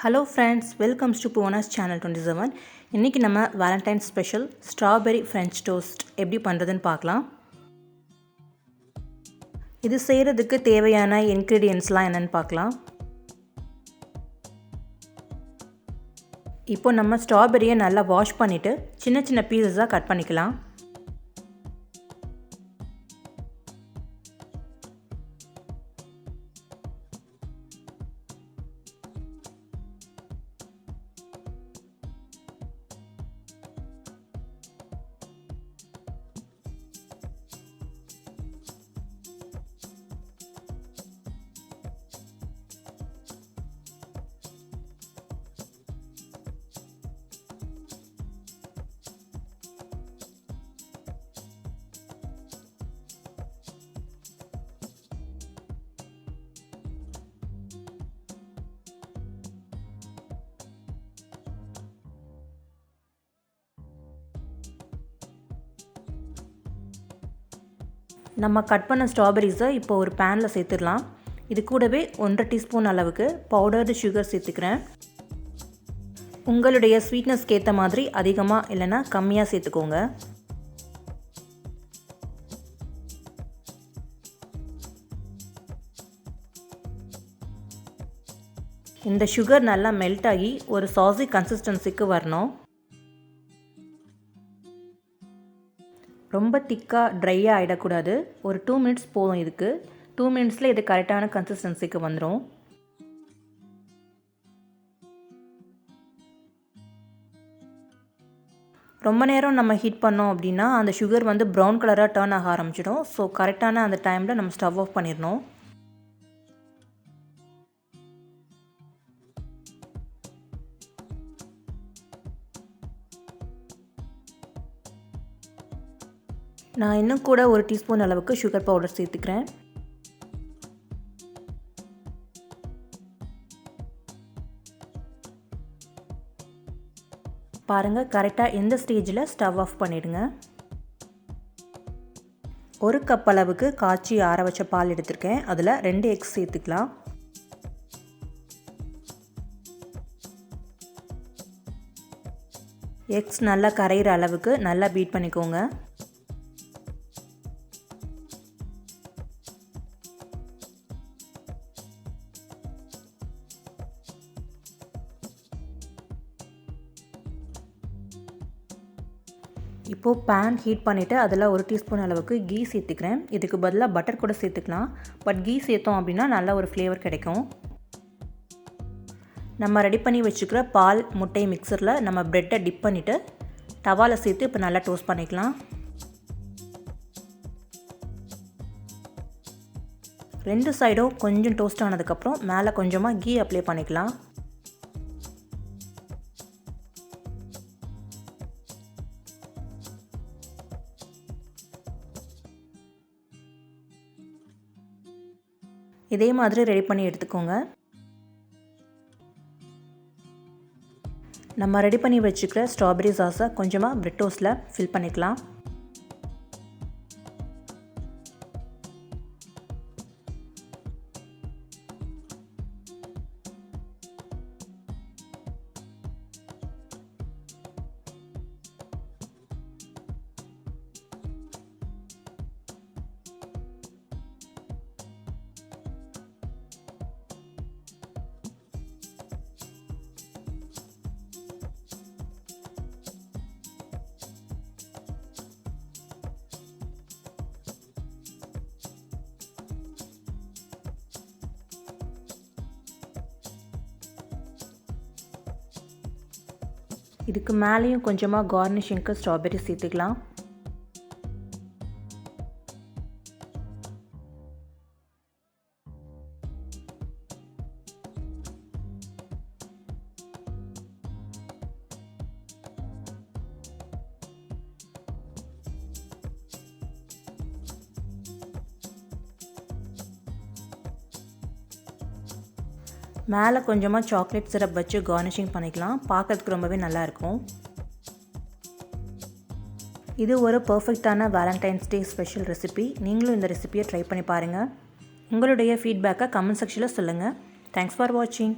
Hello friends, welcome to Bhuvana's channel 27. இன்னைக்கு நம்ம Valentine special strawberry French toast எப்படி பண்றதுன்னு பார்க்கலாம். இது செய்யிறதுக்கு தேவையான ingredientsலாம் என்னன்னு பார்க்கலாம். இப்போ நம்ம ஸ்ட்ராபெரியை நல்லா வாஷ் பண்ணிட்டு சின்ன சின்ன பீசஸா கட் பண்ணிக்கலாம். நம்ம கட் பண்ண ஸ்ட்ராபெரிஸை இப்போ ஒரு பேனில் சேர்த்துடலாம். இது கூடவே 1.5 டீஸ்பூன் அளவுக்கு பவுடர்டு சுகர் சேர்த்துக்கிறேன். உங்களுடைய ஸ்வீட்னஸ்க்கு ஏற்ற மாதிரி அதிகமாக இல்லைன்னா கம்மியாக சேர்த்துக்கோங்க. இந்த சுகர் நல்லா மெல்ட் ஆகி ஒரு சாஸி கன்சிஸ்டன்சிக்கு வரணும். ரொம்ப திக்காக ட்ரையாக ஆகிடக்கூடாது. ஒரு 2 மினிட்ஸ் போதும். இதுக்கு 2 மினிட்ஸில் இது கரெக்டான கன்சிஸ்டன்சிக்கு வந்துடும். ரொம்ப நேரம் நம்ம ஹீட் பண்ணோம் அப்படின்னா அந்த சுகர் வந்து ப்ரௌன் கலராக டர்ன் ஆக ஆரம்பிச்சிடும். ஸோ கரெக்டான அந்த டைமில் நம்ம ஸ்டவ் ஆஃப் பண்ணிடணும். நான் இன்னும் கூட 1 டீஸ்பூன் அளவுக்கு சுகர் பவுடர் சேர்த்துக்கிறேன். பாருங்கள், கரெக்டாக இந்த ஸ்டேஜில் ஸ்டவ் ஆஃப் பண்ணிவிடுங்க. 1 கப் அளவுக்கு காய்ச்சி ஆற வச்ச பால் எடுத்திருக்கேன். அதில் 2 எக்ஸ் சேர்த்துக்கலாம். எக்ஸ் நல்லா கரையிற அளவுக்கு நல்லா பீட் பண்ணிக்கோங்க. இப்போது பேன் ஹீட் பண்ணிவிட்டு அதில் 1 டீஸ்பூன் அளவுக்கு கீ சேர்த்துக்கிறேன். இதுக்கு பதிலாக பட்டர் கூட சேர்த்துக்கலாம். பட் கீ சேர்த்தோம் அப்படின்னா நல்ல ஒரு ஃப்ளேவர் கிடைக்கும். நம்ம ரெடி பண்ணி வச்சுக்கிற பால் முட்டை மிக்சரில் நம்ம ப்ரெட்டை டிப் பண்ணிவிட்டு தவாவில் சேர்த்து இப்போ நல்லா டோஸ்ட் பண்ணிக்கலாம். 2 சைடும் கொஞ்சம் டோஸ்ட் ஆனதுக்கப்புறம் மேலே கொஞ்சமாக கீ அப்ளை பண்ணிக்கலாம். இதே மாதிரி ரெடி பண்ணி எடுத்துக்கோங்க. நம்ம ரெடி பண்ணி வச்சுக்கிற ஸ்ட்ராபெரி சாஸை கொஞ்சமாக பிரெட் டோஸ்ட்டில் ஃபில் பண்ணிக்கலாம். இதுக்கு மேலேயும் கொஞ்சமாக கார்னிஷிங்க்கு ஸ்ட்ராபெரி சேர்த்துக்கலாம். மேலே கொஞ்சமாக சாக்லேட் சிரப் வச்சு கார்னிஷிங் பண்ணிக்கலாம். பார்க்கறதுக்கு ரொம்பவே நல்லாயிருக்கும். இது ஒரு பர்ஃபெக்டான வேலண்டைன்ஸ் டே ஸ்பெஷல் ரெசிபி. நீங்களும் இந்த ரெசிபியை ட்ரை பண்ணி பாருங்கள். உங்களுடைய ஃபீட்பேக்கை கமெண்ட் செக்ஷனில் சொல்லுங்கள். தேங்க்ஸ் ஃபார் வாட்சிங்.